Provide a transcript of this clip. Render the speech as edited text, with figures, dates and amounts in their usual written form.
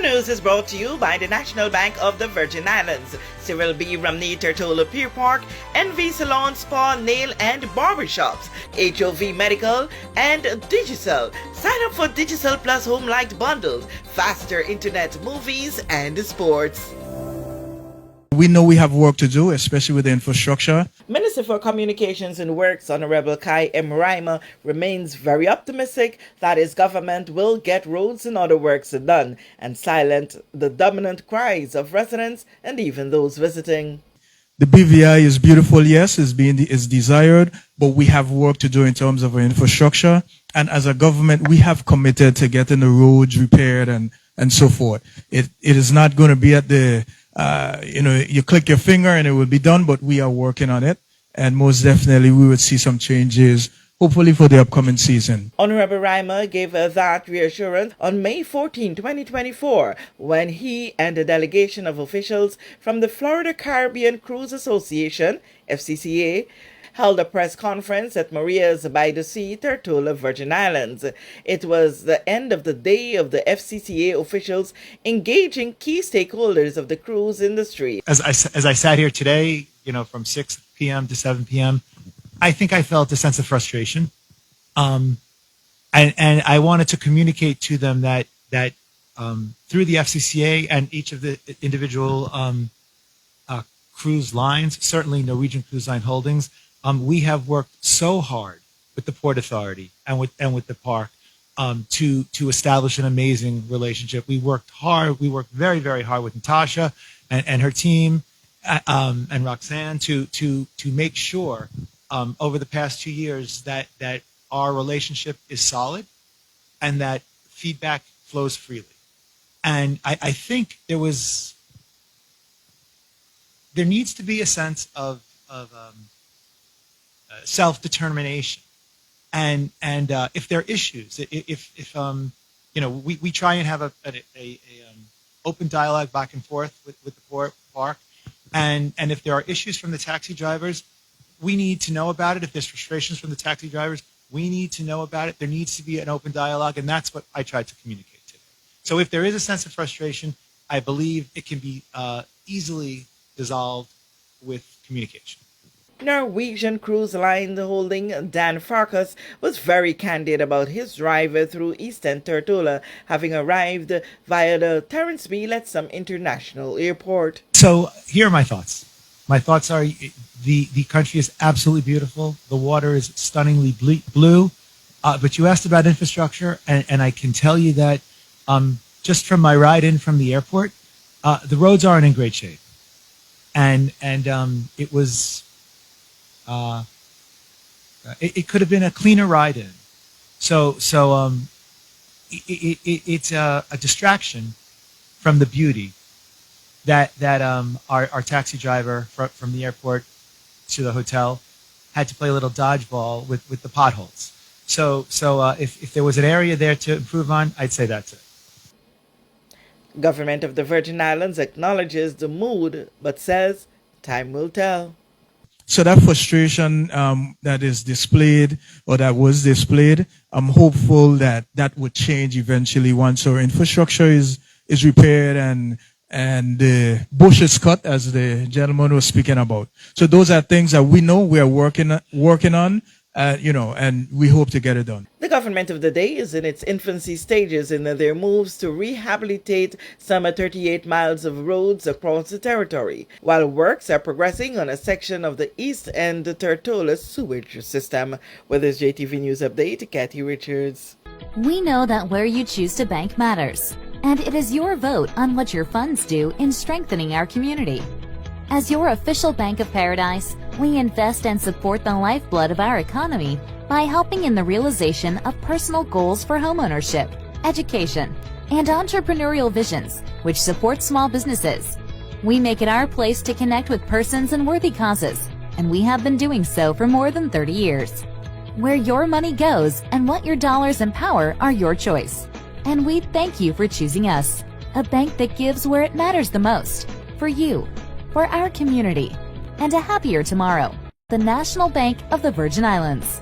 news is brought to you by the National Bank of the Virgin Islands, Cyril B. Romney Tortola Pier Park, NV Salon, Spa, Nail and Barbershops, HOV Medical, and Digicel. Sign up for Digicel Plus Home Light Bundles, faster internet, movies and sports. We know we have work to do, especially with the infrastructure. Minister for Communications and Works, Honorable Kai M. Reimer, remains very optimistic that his government will get roads and other works done and silence the dominant cries of residents and even those visiting. The BVI is beautiful, yes, is desired, but we have work to do in terms of our infrastructure. And as a government, we have committed to getting the roads repaired and so forth. It is not going to be at the you click your finger and it will be done, but we are working on it. And most definitely we will see some changes, hopefully for the upcoming season. Honorable Reimer gave that reassurance on May 14, 2024, when he and a delegation of officials from the Florida Caribbean Cruise Association, FCCA, held a press conference at Maria's by the Sea, Tortola, Virgin Islands. It was the end of the day of the FCCA officials engaging key stakeholders of the cruise industry. As I sat here today, from 6 p.m. to 7 p.m., I think I felt a sense of frustration. And I wanted to communicate to them that through the FCCA and each of the individual cruise lines, certainly Norwegian Cruise Line Holdings, we have worked so hard with the Port Authority and with the park to establish an amazing relationship. We worked hard. We worked very, very hard with Natasha and her team and Roxanne to make sure over the past 2 years that our relationship is solid and that feedback flows freely. And I think there needs to be a sense of self-determination, and if there are issues, if we try and have a open dialogue back and forth with the park, and if there are issues from the taxi drivers, we need to know about it. If there's frustrations from the taxi drivers, we need to know about it. There needs to be an open dialogue, and that's what I tried to communicate today. So if there is a sense of frustration, I believe it can be easily dissolved with communication. Norwegian Cruise Line Holding Dan Farkas was very candid about his drive through Eastern Tortola, having arrived via the Terence B. Lettsome International Airport. So here are my thoughts. My thoughts are the country is absolutely beautiful. The water is stunningly blue. But you asked about infrastructure, and I can tell you that just from my ride in from the airport, the roads aren't in great shape. And it was... it could have been a cleaner ride in. So it's a distraction from the beauty that our taxi driver from the airport to the hotel had to play a little dodgeball with the potholes. So if there was an area there to improve on, I'd say that's it. Government of the Virgin Islands acknowledges the mood, but says time will tell. So that frustration that is displayed or that was displayed, I'm hopeful that would change eventually once our infrastructure is repaired and the bush is cut, as the gentleman was speaking about. So those are things that we know we are working on, and we hope to get it done. The government of the day is in its infancy stages in their moves to rehabilitate some 38 miles of roads across the territory, while works are progressing on a section of the East End Tortola sewage system. With this JTV News Update, Kathy Richards. We know that where you choose to bank matters, and it is your vote on what your funds do in strengthening our community. As your official Bank of Paradise, we invest and support the lifeblood of our economy by helping in the realization of personal goals for homeownership, education, and entrepreneurial visions, which support small businesses. We make it our place to connect with persons and worthy causes, and we have been doing so for more than 30 years. Where your money goes and what your dollars empower are your choice. And we thank you for choosing us, a bank that gives where it matters the most, for you, for our community, and a happier tomorrow. The National Bank of the Virgin Islands.